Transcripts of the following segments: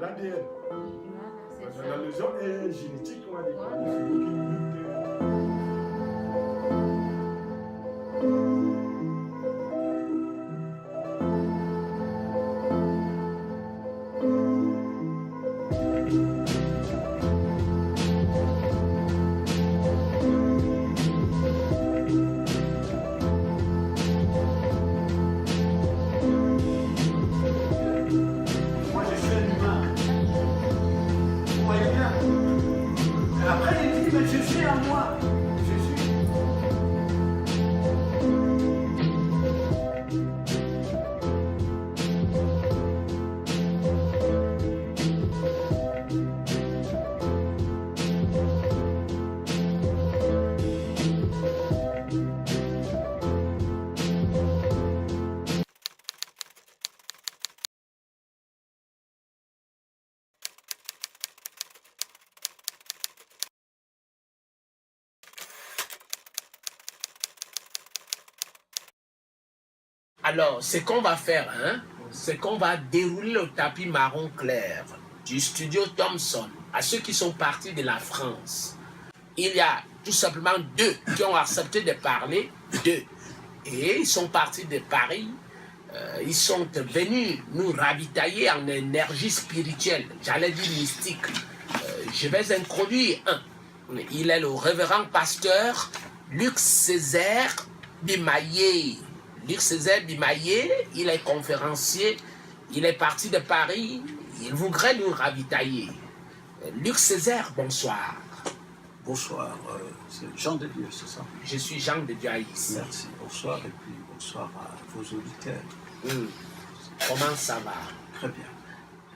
L'ADN. La lésion est génétique, on va dire. Après, il dit, mais je suis à moi. Alors, ce qu'on va faire, hein, c'est qu'on va dérouler le tapis marron clair du studio Thompson à ceux qui sont partis de la France. Il y a tout simplement 2 qui ont accepté de parler, 2. Et ils sont partis de Paris. Ils sont venus nous ravitailler en énergie spirituelle, j'allais dire mystique. Je vais introduire un. Il est le révérend pasteur Luc Césaire Bimaillé. Luc Césaire Bimaillé, il est conférencier, il est parti de Paris, il voudrait nous ravitailler. Luc Césaire, bonsoir. Bonsoir, c'est Jean de Dieu, c'est ça? Je suis Jean de Dieu ici. Merci, bonsoir et puis bonsoir à vos auditeurs. Comment ça va? Très bien.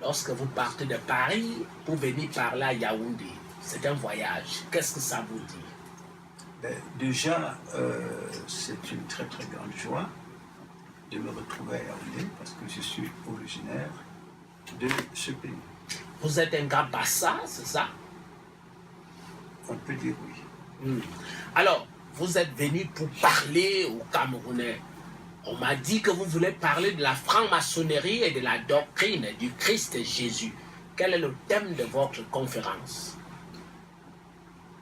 Lorsque vous partez de Paris pour venir par là à Yaoundé, c'est un voyage, qu'est-ce que ça vous dit? Ben, déjà, c'est une très très grande joie de me retrouver à Yaoundé parce que je suis originaire de ce pays. Vous êtes un gars Bassa, c'est ça? On peut dire oui. Alors, vous êtes venu pour parler aux Camerounais. On m'a dit que vous voulez parler de la franc-maçonnerie et de la doctrine du Christ Jésus. Quel est le thème de votre conférence?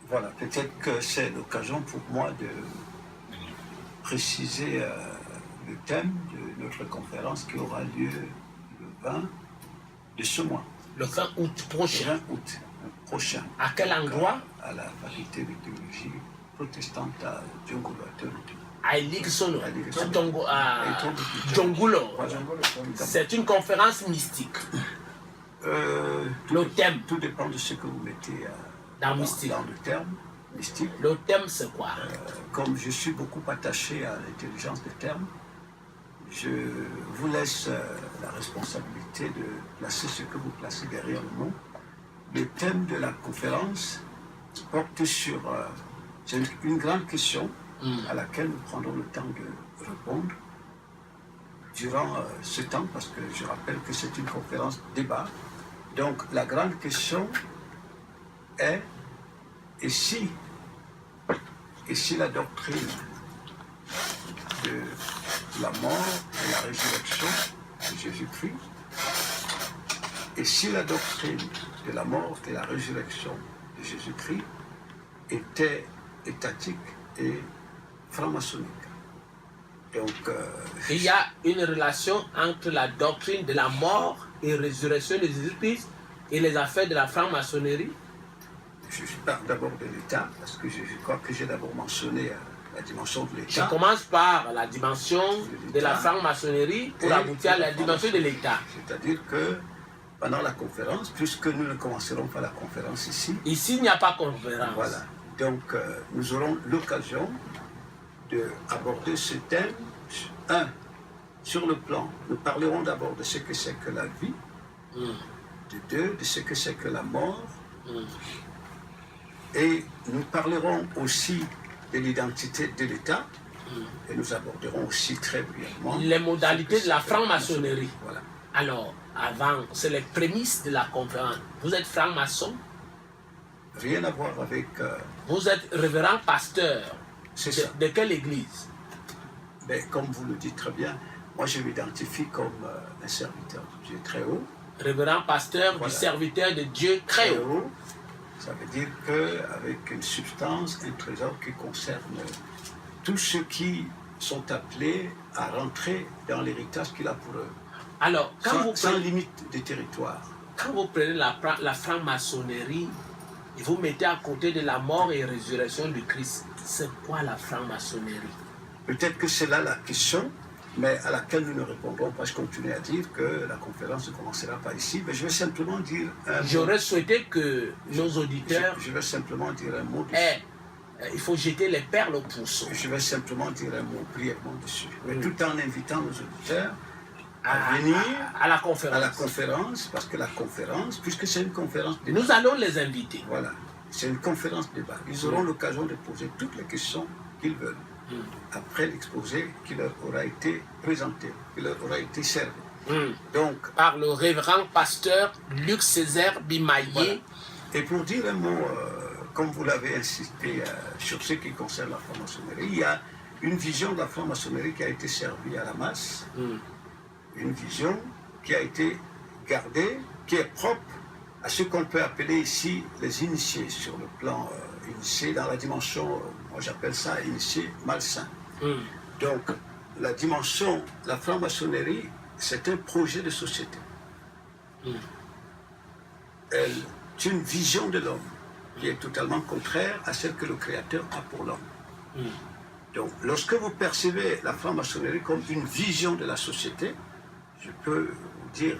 Voilà, peut-être que c'est l'occasion pour moi de préciser le thème de notre conférence qui aura lieu le 20 de ce mois. Le 20 août prochain. 20 août prochain. À quel endroit? À la faculté de théologie protestante à Djongolo. À Eliksono, à à Djongolo. Voilà. C'est une conférence mystique. Le thème Tout dépend de ce que vous mettez dans mystique. dans le terme mystique. Le thème, c'est quoi? Comme je suis beaucoup attaché à l'intelligence des termes, je vous laisse la responsabilité de placer ce que vous placez derrière le mot. Le thème de la conférence porte sur une grande question à laquelle nous prendrons le temps de répondre durant ce temps, parce que je rappelle que c'est une conférence débat. Donc la grande question est, et si la doctrine de la mort et la résurrection de Jésus-Christ, et si la doctrine de la mort et la résurrection de Jésus-Christ était étatique et franc-maçonnique. Donc, il y a une relation entre la doctrine de la mort et résurrection de Jésus-Christ et les affaires de la franc-maçonnerie. Je parle d'abord de l'État, parce que je crois que j'ai d'abord mentionné la dimension de l'État. Je commence par la dimension de la franc-maçonnerie pour aboutir à la dimension de l'État. C'est-à-dire que pendant la conférence, puisque nous ne commencerons pas la conférence ici. Ici, il n'y a pas conférence. Voilà. Donc, nous aurons l'occasion d'aborder ce thème. Un, sur le plan, nous parlerons d'abord de ce que c'est que la vie. De deux, de ce que c'est que la mort. Et nous parlerons aussi de l'identité de l'État. Et nous aborderons aussi très brièvement les modalités de la franc-maçonnerie. Voilà. Alors, avant, c'est les prémices de la conférence. Vous êtes franc-maçon? Rien à voir avec... Vous êtes révérend pasteur. C'est ça. De quelle église? Mais comme vous le dites très bien, moi je m'identifie comme un serviteur de Dieu très haut. Révérend pasteur Voilà. du serviteur de Dieu très haut. Ça veut dire qu'avec une substance, un trésor qui concerne tous ceux qui sont appelés à rentrer dans l'héritage qu'il a pour eux, Alors, sans limite de territoire. quand vous prenez la franc-maçonnerie et vous mettez à côté de la mort et résurrection du Christ, c'est quoi la franc-maçonnerie? Peut-être que c'est là la question, mais à laquelle nous ne répondrons pas. Je continue à dire que la conférence ne commencera pas ici, mais je vais simplement dire un mot. J'aurais souhaité que nos auditeurs Je vais simplement dire un mot dessus. il faut jeter les perles au pourceau. Je vais simplement dire un mot brièvement dessus. Mais tout en invitant nos auditeurs à À venir à la conférence. à la conférence, parce que la conférence, puisque c'est une conférence de Nous allons les inviter. voilà, c'est une conférence débat. Ils auront l'occasion de poser toutes les questions qu'ils veulent après l'exposé qui leur aura été présenté, qui leur aura été servi. Donc, Par le révérend pasteur Luc Césaire Bimaillé. voilà. Et pour dire un mot, comme vous l'avez insisté sur ce qui concerne la franc-maçonnerie, il y a une vision de la franc-maçonnerie qui a été servie à la masse, une vision qui a été gardée, qui est propre à ce qu'on peut appeler ici les initiés, sur le plan initié dans la dimension, moi j'appelle ça initié malsain. Donc, la dimension, la franc-maçonnerie, c'est un projet de société. Elle est une vision de l'homme qui est totalement contraire à celle que le Créateur a pour l'homme. Donc, lorsque vous percevez la franc-maçonnerie comme une vision de la société, je peux vous dire,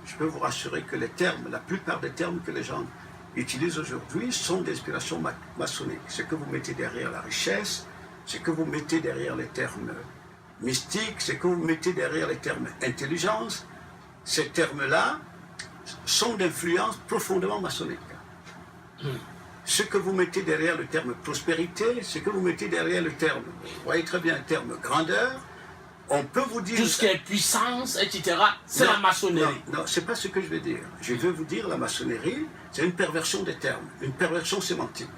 je peux vous rassurer que les termes, la plupart des termes que les gens utilisent aujourd'hui sont d'inspiration maçonnique. Ce que vous mettez derrière la richesse, ce que vous mettez derrière les termes mystiques, ce que vous mettez derrière les termes intelligence, ces termes-là sont d'influence profondément maçonnique. Ce que vous mettez derrière le terme prospérité, ce que vous mettez derrière le terme, vous voyez très bien le terme grandeur, on peut vous dire... Tout ce qui est puissance, etc., c'est la maçonnerie. Non, c'est pas ce que je vais dire. Je veux vous dire, la maçonnerie, c'est une perversion des termes, une perversion sémantique.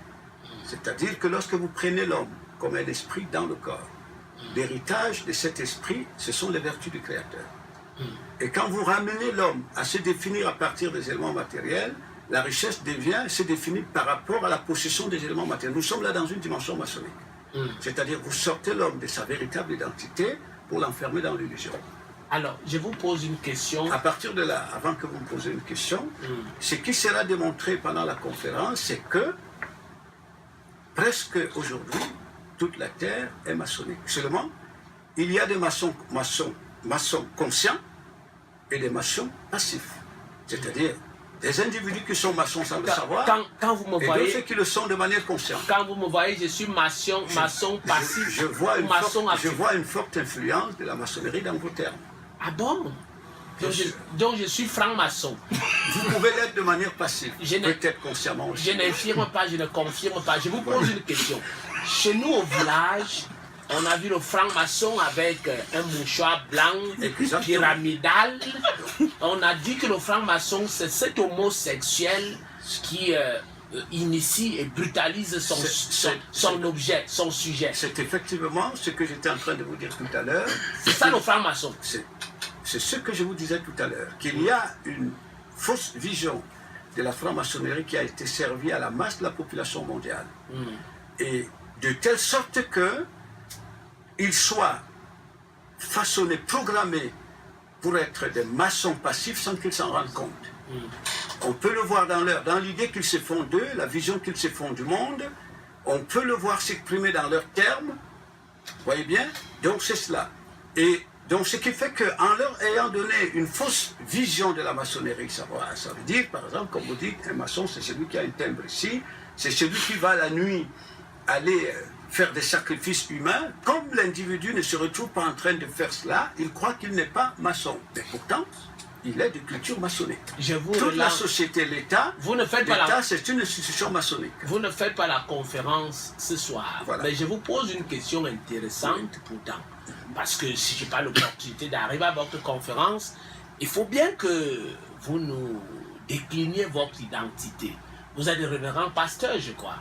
C'est-à-dire que lorsque vous prenez l'homme comme un esprit dans le corps, l'héritage de cet esprit, ce sont les vertus du Créateur. Et quand vous ramenez l'homme à se définir à partir des éléments matériels, la richesse se définit par rapport à la possession des éléments matériels. Nous sommes là dans une dimension maçonnique. C'est-à-dire vous sortez l'homme de sa véritable identité pour l'enfermer dans l'illusion. Alors, je vous pose une question. À partir de là, avant que vous me posiez une question, ce qui sera démontré pendant la conférence, c'est que presque aujourd'hui, toute la terre est maçonnique. Seulement, il y a des maçons conscients et des maçons passifs. C'est-à-dire des individus qui sont maçons sans le savoir, Quand vous me et voyez, d'autres qui le sont de manière consciente. quand vous me voyez, je suis maçon passif. Je vois maçon actif. une forte influence de la maçonnerie dans vos termes. Ah bon? Donc je suis franc-maçon. Vous pouvez l'être de manière passive, Je n'ai- peut-être consciemment aussi. Je n'infirme pas, je ne confirme pas. Je vous pose une question. Chez nous au village, on a vu le franc-maçon avec un mouchoir blanc, Exactement. pyramidal. On a dit que le franc-maçon, c'est cet homosexuel qui initie et brutalise son objet, son sujet. C'est effectivement ce que j'étais en train de vous dire tout à l'heure. C'est ça le franc-maçon. C'est ce que je vous disais tout à l'heure, qu'il y a une fausse vision de la franc-maçonnerie qui a été servie à la masse de la population mondiale. Et de telle sorte que ils soient façonnés, programmés pour être des maçons passifs sans qu'ils s'en rendent compte. On peut le voir dans l'idée qu'ils se font d'eux, la vision qu'ils se font du monde. On peut le voir s'exprimer dans leurs termes. Vous voyez bien? Donc c'est cela. Et donc ce qui fait qu'en leur ayant donné une fausse vision de la maçonnerie, ça veut dire, par exemple, comme vous dites, un maçon, c'est celui qui a un timbre ici, c'est celui qui va la nuit aller faire des sacrifices humains. Comme l'individu ne se retrouve pas en train de faire cela, il croit qu'il n'est pas maçon. Mais pourtant, il est de culture maçonnique. Toute la société, l'État, c'est une institution maçonnique. Vous ne faites pas la conférence ce soir. Voilà. Mais je vous pose une question intéressante pourtant. Parce que si je n'ai pas l'opportunité d'arriver à votre conférence, il faut bien que vous nous décliniez votre identité. Vous êtes des révérends pasteurs, je crois.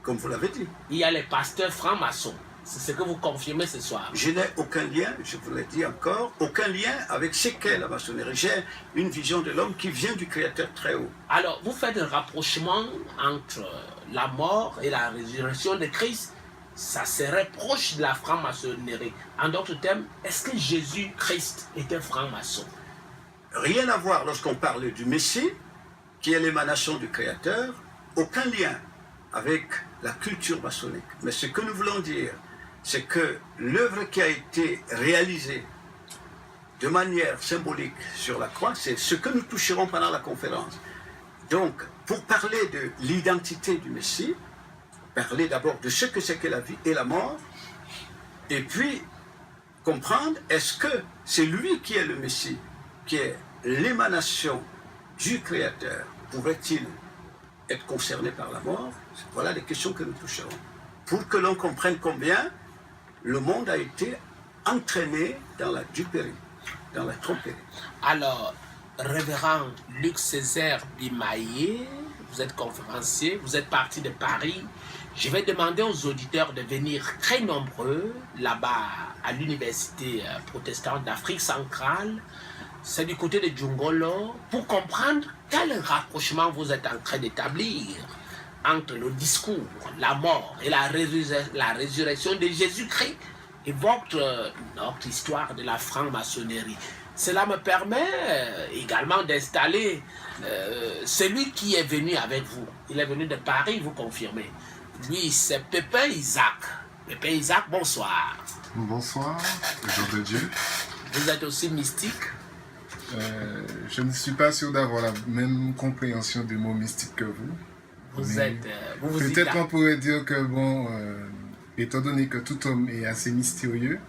Comme vous l'avez dit. Il y a les pasteurs francs-maçons. C'est ce que vous confirmez ce soir. Je n'ai aucun lien, je vous l'ai dit encore, aucun lien avec ce qu'est la maçonnerie. J'ai une vision de l'homme qui vient du Créateur très haut. Alors, vous faites un rapprochement entre la mort et la résurrection de Christ. Ça serait proche de la franc-maçonnerie. En d'autres termes, est-ce que Jésus-Christ était franc-maçon? Rien à voir lorsqu'on parle du Messie, qui est l'émanation du Créateur, aucun lien avec la culture maçonnique. Mais ce que nous voulons dire, c'est que l'œuvre qui a été réalisée de manière symbolique sur la croix, c'est ce que nous toucherons pendant la conférence. Donc, pour parler de l'identité du Messie, parler d'abord de ce que c'est que la vie et la mort, et puis comprendre, est-ce que c'est lui qui est le Messie, qui est l'émanation du Créateur, pourrait-il être concerné par la mort? Voilà les questions que nous toucherons. Pour que l'on comprenne combien le monde a été entraîné dans la duperie, dans la tromperie. Alors, révérend Luc Césaire Bimaillé, vous êtes conférencier, vous êtes parti de Paris. Je vais demander aux auditeurs de venir très nombreux là-bas à l'université protestante d'Afrique centrale. C'est du côté de Djungolo, pour comprendre quel rapprochement vous êtes en train d'établir entre le discours, la mort et la résurrection de Jésus-Christ et notre histoire de la franc-maçonnerie. Cela me permet également d'installer celui qui est venu avec vous. Il est venu de Paris, vous confirmez. Lui, c'est Pépin Isaac. Pépin Isaac, bonsoir. Bonsoir, Jean de Dieu. Vous êtes aussi mystique? Je ne suis pas sûr d'avoir la même compréhension du mot mystique que vous. Peut-être qu'on pourrait dire que, bon, étant donné que tout homme est assez mystérieux,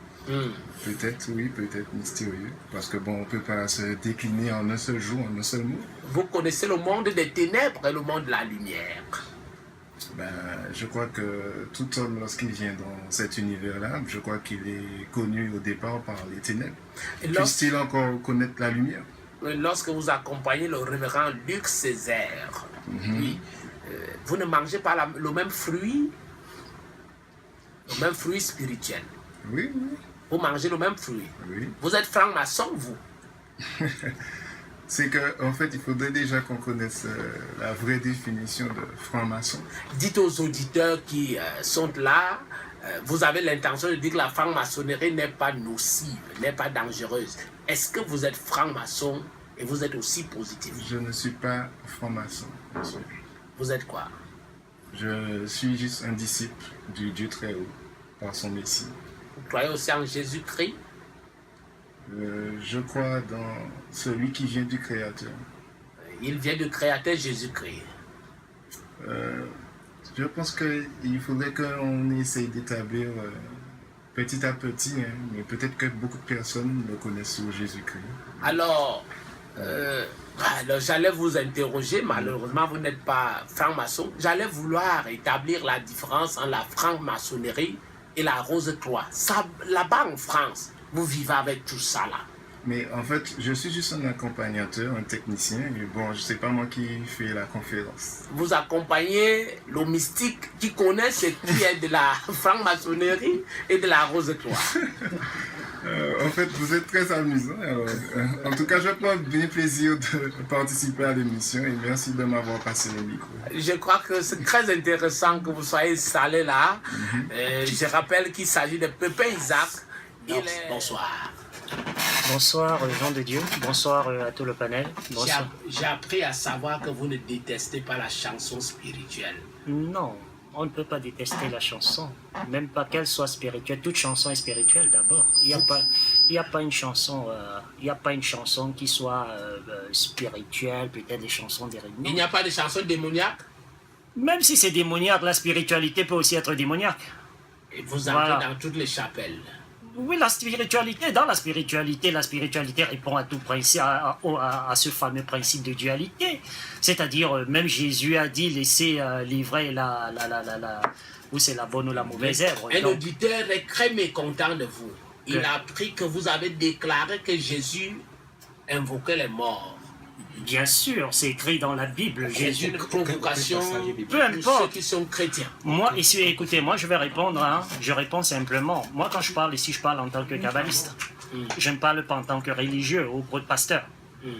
peut-être oui, peut-être mystérieux, parce que bon, on ne peut pas se décliner en un seul jour, en un seul mot. Vous connaissez le monde des ténèbres et le monde de la lumière. Ben, je crois que tout homme, lorsqu'il vient dans cet univers-là, je crois qu'il est connu au départ par les ténèbres. Puisse-t-il encore connaître la lumière? Lorsque vous accompagnez le révérend Luc Césaire, oui, vous ne mangez pas le même fruit spirituel. Oui, oui. Vous mangez le même fruit. Oui. Vous êtes franc-maçon, vous? C'est qu'en fait, il faudrait déjà qu'on connaisse la vraie définition de franc-maçon. Dites aux auditeurs qui sont là, vous avez l'intention de dire que la franc-maçonnerie n'est pas nocive, n'est pas dangereuse. Est-ce que vous êtes franc-maçon et vous êtes aussi positif? Je ne suis pas franc-maçon, monsieur. Vous êtes quoi? Je suis juste un disciple du Dieu très haut, par son Messie. Vous croyez aussi en Jésus-Christ? Je crois dans celui qui vient du Créateur. Il vient du Créateur Jésus-Christ. Je pense qu'il faudrait qu'on essaye d'établir petit à petit, hein, mais peut-être que beaucoup de personnes le connaissent sur Jésus-Christ. Alors, j'allais vous interroger, malheureusement vous n'êtes pas franc-maçon. J'allais vouloir établir la différence entre la franc-maçonnerie et la Rose-Croix. Là-bas en France, vous vivez avec tout ça là. Mais en fait, je suis juste un accompagnateur, un technicien, et bon, je sais pas moi qui fait la conférence. Vous accompagnez le mystique qui connaît ce qui est de la franc-maçonnerie et de la Rose-Croix. En fait, vous êtes très amusant. Alors, en tout cas, je prends bien plaisir de participer à l'émission et merci de m'avoir passé le micro. Je crois que c'est très intéressant que vous soyez installé là. Je rappelle qu'il s'agit de Pépin Isaac. Bonsoir. Bonsoir, Jean de Dieu. Bonsoir à tout le panel. Bonsoir. J'ai appris à savoir que vous ne détestez pas la chanson spirituelle. Non, on ne peut pas détester la chanson. Même pas qu'elle soit spirituelle. Toute chanson est spirituelle d'abord. Il n'y a pas une chanson qui soit spirituelle, peut-être des chansons dérivées. Il n'y a pas de chansons démoniaques? Même si c'est démoniaque, la spiritualité peut aussi être démoniaque. Et vous entrez dans toutes les chapelles. Oui, la spiritualité répond à tout principe, à ce fameux principe de dualité. C'est-à-dire, même Jésus a dit, laissez les vrais ou c'est la bonne ou la mauvaise herbe. Un auditeur est très mécontent de vous. Il a appris que vous avez déclaré que Jésus invoquait les morts. Bien sûr, c'est écrit dans la Bible. C'est Jésus. une provocation Peu pour ceux importe. qui sont chrétiens. Moi, ici, écoutez, moi, je vais répondre. Hein, je réponds simplement. Moi, quand je parle ici, je parle en tant que kabbaliste. Je ne parle pas en tant que religieux ou pasteur.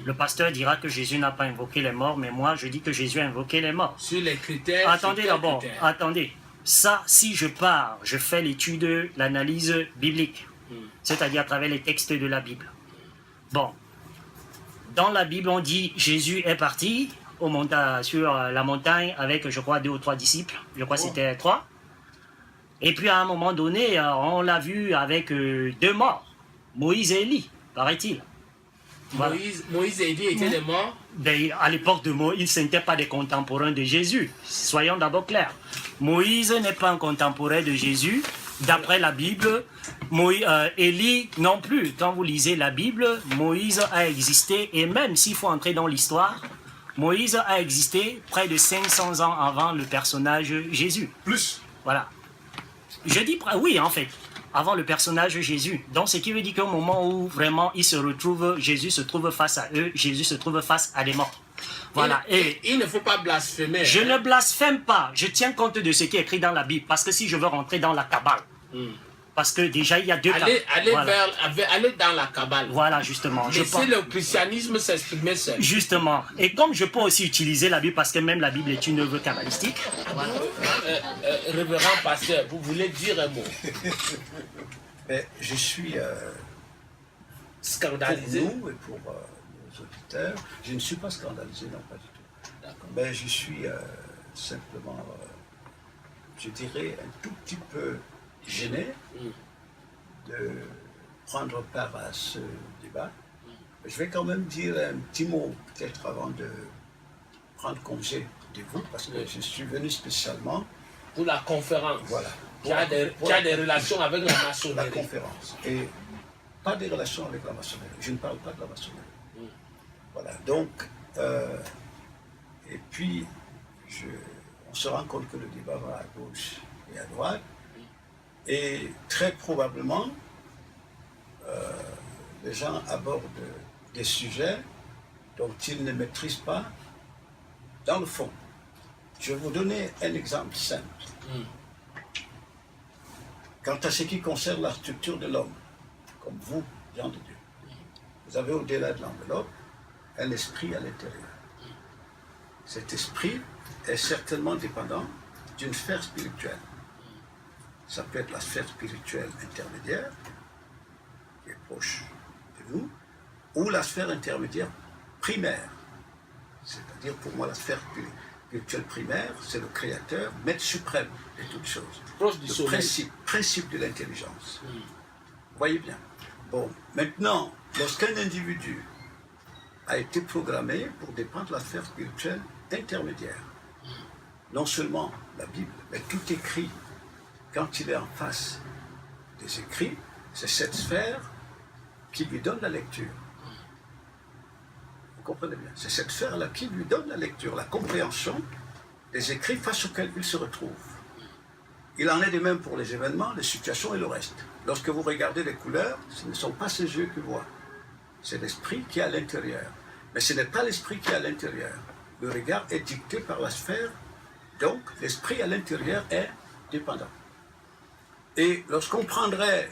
Le pasteur dira que Jésus n'a pas invoqué les morts, mais moi, je dis que Jésus a invoqué les morts. Sur les critères. Attendez sur quels d'abord, critères? attendez. Ça, si je pars, je fais l'étude, l'analyse biblique, c'est-à-dire à travers les textes de la Bible. Bon, dans la Bible, on dit Jésus est parti sur la montagne avec, je crois, 2 ou 3 disciples. Je crois que c'était 3. Et puis à un moment donné, on l'a vu avec 2 morts, Moïse et Élie, paraît-il. Voilà. Moïse et Élie étaient des morts. Ben, à l'époque de Moïse, ce n'étaient pas des contemporains de Jésus. Soyons d'abord clairs. Moïse n'est pas un contemporain de Jésus. D'après la Bible, Élie non plus. Quand vous lisez la Bible, Moïse a existé, et même s'il faut entrer dans l'histoire, Moïse a existé près de 500 ans avant le personnage Jésus. Plus. Voilà. Je dis oui, en fait, avant le personnage Jésus. Donc, ce qui veut dire qu'au moment où vraiment Jésus se trouve face à eux, Jésus se trouve face à des morts. Voilà. Et il ne faut pas blasphémer. Je ne blasphème pas. Je tiens compte de ce qui est écrit dans la Bible. Parce que si je veux rentrer dans la Kabbale, parce que déjà il y a 2 cas. Allez dans la Kabbale. Voilà, justement. Laissez le christianisme s'exprimer seul. Justement. Et comme je peux aussi utiliser la Bible, parce que même la Bible est une œuvre kabbalistique. Voilà. Révérend pasteur, vous voulez dire un mot? Mais je suis Scandalisé. pour nous et pour nos auditeurs, je ne suis pas scandalisé, non, pas du tout. Mais je suis simplement, je dirais, un tout petit peu gêné de prendre part à ce débat. Je vais quand même dire un petit mot, peut-être avant de prendre congé de vous, parce que je suis venu spécialement pour la conférence. Voilà. Qui a des relations avec la maçonnerie. La conférence. Et pas des relations avec la maçonnerie. Je ne parle pas de la maçonnerie. Voilà. Donc, et puis, on se rend compte que le débat va à gauche et à droite. Et très probablement, les gens abordent des sujets dont ils ne maîtrisent pas dans le fond. Je vais vous donner un exemple simple. Quant à ce qui concerne la structure de l'homme, comme vous, gens de Dieu, vous avez au-delà de l'enveloppe un esprit à l'intérieur. Cet esprit est certainement dépendant d'une sphère spirituelle. Ça peut être la sphère spirituelle intermédiaire, qui est proche de nous, ou la sphère intermédiaire primaire. C'est-à-dire, pour moi, la sphère spirituelle primaire, c'est le Créateur, maître suprême de toutes choses. Le principe de l'intelligence. Vous voyez bien. Bon, maintenant, lorsqu'un individu a été programmé pour dépendre de la sphère spirituelle intermédiaire, non seulement la Bible, mais tout écrit, quand il est en face des écrits, c'est cette sphère qui lui donne la lecture. Vous comprenez bien? C'est cette sphère-là qui lui donne la lecture, la compréhension des écrits face auxquels il se retrouve. Il en est de même pour les événements, les situations et le reste. Lorsque vous regardez les couleurs, ce ne sont pas ces yeux qui voient. C'est l'esprit qui est à l'intérieur. Mais ce n'est pas l'esprit qui est à l'intérieur. Le regard est dicté par la sphère, donc l'esprit à l'intérieur est dépendant. Et lorsqu'on prendrait,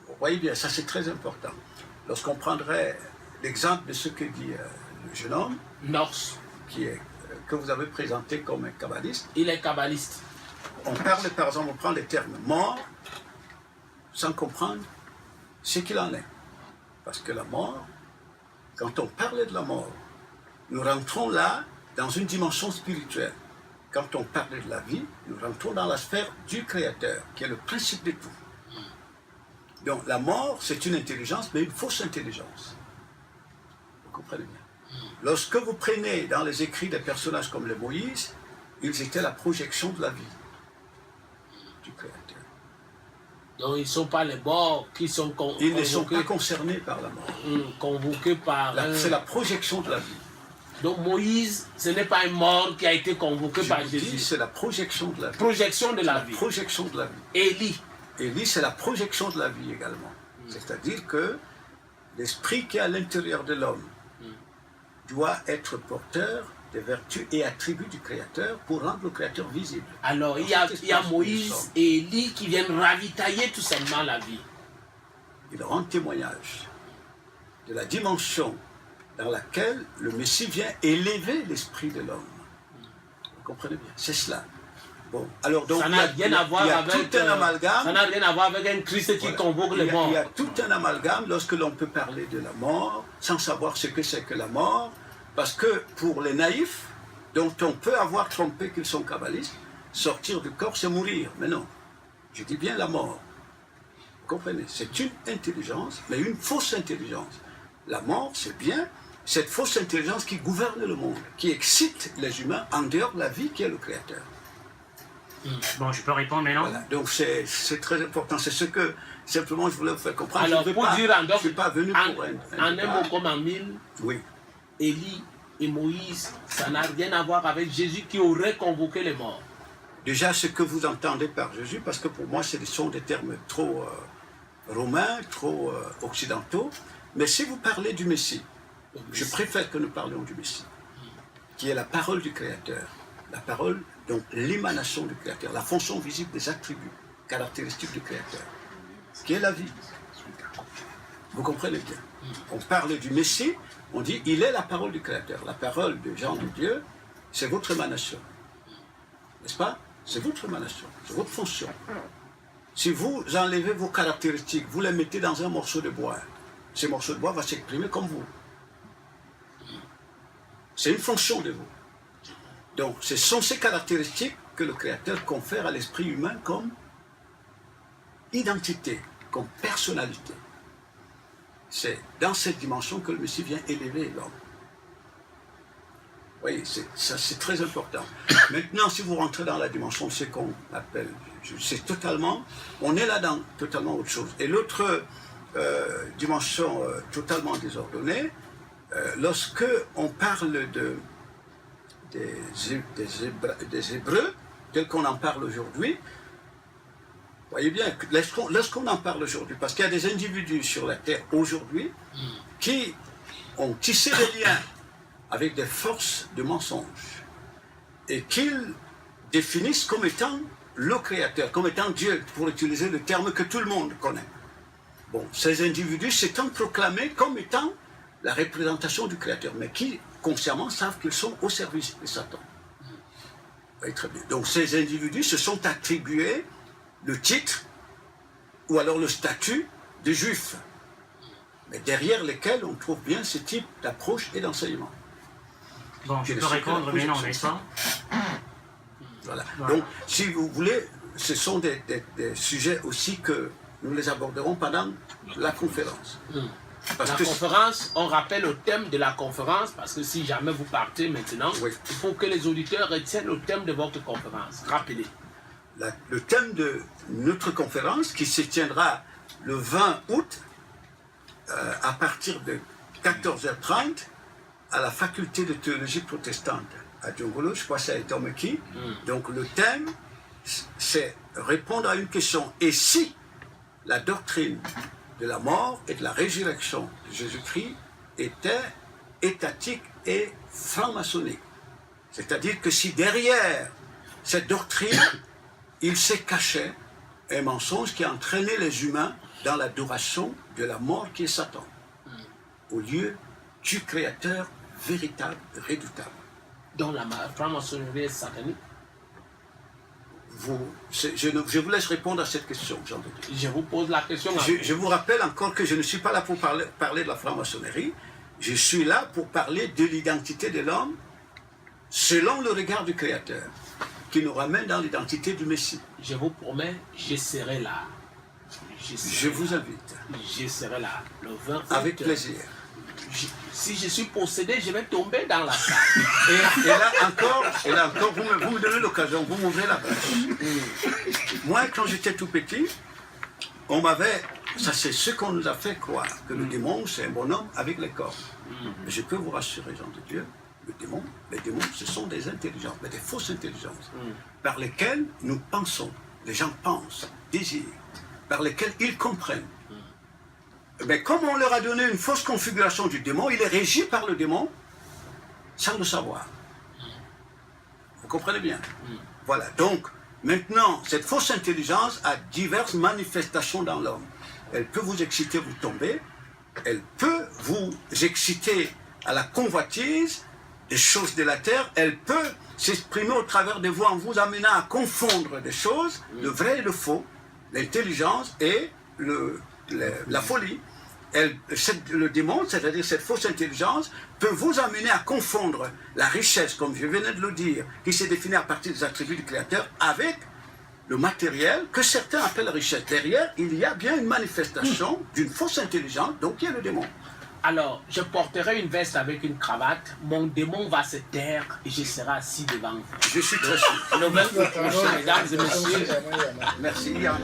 vous voyez bien, ça c'est très important, lorsqu'on prendrait l'exemple de ce que dit le jeune homme, Norse, que vous avez présenté comme un kabbaliste. Il est kabbaliste. On parle, par exemple, on prend les termes mort sans comprendre ce qu'il en est. Parce que la mort, quand on parle de la mort, nous rentrons là dans une dimension spirituelle. Quand on parle de la vie, nous rentrons dans la sphère du Créateur, qui est le principe de tout. Donc la mort, c'est une intelligence, mais une fausse intelligence. Vous comprenez bien? Lorsque vous prenez dans les écrits des personnages comme le Moïse, ils étaient la projection de la vie du Créateur. Donc ils ne sont pas les morts qui sont convoqués. Ils ne sont pas concernés par la mort. Convoqués par... C'est la projection de la vie. Donc Moïse, ce n'est pas un mort qui a été convoqué par Jésus. C'est la projection de la vie. Projection de la vie. Projection de la vie. Élie, c'est la projection de la vie également. C'est-à-dire que l'esprit qui est à l'intérieur de l'homme doit être porteur des vertus et attributs du Créateur pour rendre le Créateur visible. Alors, il y a Moïse et Élie qui viennent ravitailler tout simplement la vie. Ils rendent témoignage de la dimension dans laquelle le Messie vient élever l'esprit de l'homme. Vous comprenez bien? C'est cela. Bon, alors donc, ça n'a rien à voir avec tout un amalgame. Ça n'a rien à voir avec un Christ qui convoque les morts. Il y a tout un amalgame lorsque l'on peut parler de la mort sans savoir ce que c'est que la mort, parce que pour les naïfs, dont on peut avoir trompé qu'ils sont kabbalistes, sortir du corps c'est mourir. Mais non, je dis bien la mort. Vous comprenez? C'est une intelligence, mais une fausse intelligence. La mort, c'est bien cette fausse intelligence qui gouverne le monde, qui excite les humains en dehors de la vie qui est le Créateur. Bon, je peux répondre maintenant. Voilà. Donc c'est très important. C'est ce que simplement je voulais vous faire comprendre. Alors, pour dire je ne suis pas venu pour un mot comme en mille, oui. Élie et Moïse, ça n'a rien à voir avec Jésus qui aurait convoqué les morts. Déjà, ce que vous entendez par Jésus, parce que pour moi, ce sont des termes trop romains, trop occidentaux. Mais si vous parlez du Messie, je préfère que nous parlions du Messie, qui est la parole du Créateur, la parole, donc l'émanation du Créateur, la fonction visible des attributs caractéristiques du Créateur, qui est la vie. Vous comprenez bien? On parle du Messie, on dit il est la parole du Créateur. La parole de Jean de Dieu, c'est votre émanation. N'est-ce pas? C'est votre émanation, c'est votre fonction. Si vous enlevez vos caractéristiques, vous les mettez dans un morceau de bois, ce morceau de bois va s'exprimer comme vous. C'est une fonction de vous. Donc, ce sont ces caractéristiques que le Créateur confère à l'esprit humain comme identité, comme personnalité. C'est dans cette dimension que le Messie vient élever l'homme. Oui, c'est très important. Maintenant, si vous rentrez dans la dimension de ce qu'on appelle, c'est totalement, on est là dans totalement autre chose. Et l'autre dimension totalement désordonnée, lorsque on parle des Hébreux, tel qu'on en parle aujourd'hui, voyez bien, lorsqu'on en parle aujourd'hui, parce qu'il y a des individus sur la terre aujourd'hui qui ont tissé des liens avec des forces de mensonges et qu'ils définissent comme étant le Créateur, comme étant Dieu, pour utiliser le terme que tout le monde connaît. Bon, ces individus s'étant proclamés comme étant la représentation du Créateur, mais qui consciemment savent qu'ils sont au service de Satan. Oui, très bien. Donc ces individus se sont attribués le titre ou alors le statut de juifs, mais derrière lesquels on trouve bien ce type d'approche et d'enseignement. Bon, je peux répondre maintenant, n'est-ce pas? Voilà. Donc, si vous voulez, ce sont des sujets aussi que nous les aborderons pendant la conférence. Conférence, on rappelle le thème de la conférence, parce que si jamais vous partez maintenant, oui, il faut que les auditeurs retiennent le thème de votre conférence. Rappelez. Le thème de notre conférence, qui se tiendra le 20 août, à partir de 14h30, à la faculté de théologie protestante à Djongolo, je crois que c'est à Tomeki. Donc le thème, c'est répondre à une question. Et si la doctrine de la mort et de la résurrection de Jésus-Christ était étatique et franc-maçonnique? C'est-à-dire que si derrière cette doctrine, il s'est caché un mensonge qui a entraîné les humains dans l'adoration de la mort qui est Satan, au lieu du Créateur véritable, redoutable. Dans la franc-maçonnerie satanique? Je vous laisse répondre à cette question, Jean-Denis. Je vous pose la question. Je vous rappelle encore que je ne suis pas là pour parler de la franc-maçonnerie. Je suis là pour parler de l'identité de l'homme selon le regard du Créateur, qui nous ramène dans l'identité du Messie. Je vous promets, je serai là. Je vous invite. Je serai là, le 20 août. Avec plaisir. Si je suis possédé, je vais tomber dans la salle. Et là encore, vous me donnez l'occasion, vous m'ouvrez la bouche. Moi, quand j'étais tout petit, on m'avait... Ça, c'est ce qu'on nous a fait croire, que le démon, c'est un bonhomme avec les corps. Mais je peux vous rassurer, gens de Dieu, les démons, ce sont des intelligences, mais des fausses intelligences, par lesquelles nous pensons, les gens pensent, désirent, par lesquelles ils comprennent. Mais comme on leur a donné une fausse configuration du démon, il est régi par le démon, sans le savoir. Vous comprenez bien? Voilà, donc, maintenant, cette fausse intelligence a diverses manifestations dans l'homme. Elle peut vous exciter, vous tomber. Elle peut vous exciter à la convoitise des choses de la terre. Elle peut s'exprimer au travers de vous en vous amenant à confondre des choses, le vrai et le faux, l'intelligence et la folie. Le démon, c'est-à-dire cette fausse intelligence, peut vous amener à confondre la richesse, comme je venais de le dire, qui s'est définie à partir des attributs du Créateur, avec le matériel que certains appellent richesse. Derrière, il y a bien une manifestation d'une fausse intelligence, donc qui est le démon. Alors, je porterai une veste avec une cravate, mon démon va se taire et je serai assis devant vous. Je suis très sûr. Nouvelle pour prochain, mesdames et messieurs. Merci, Yann.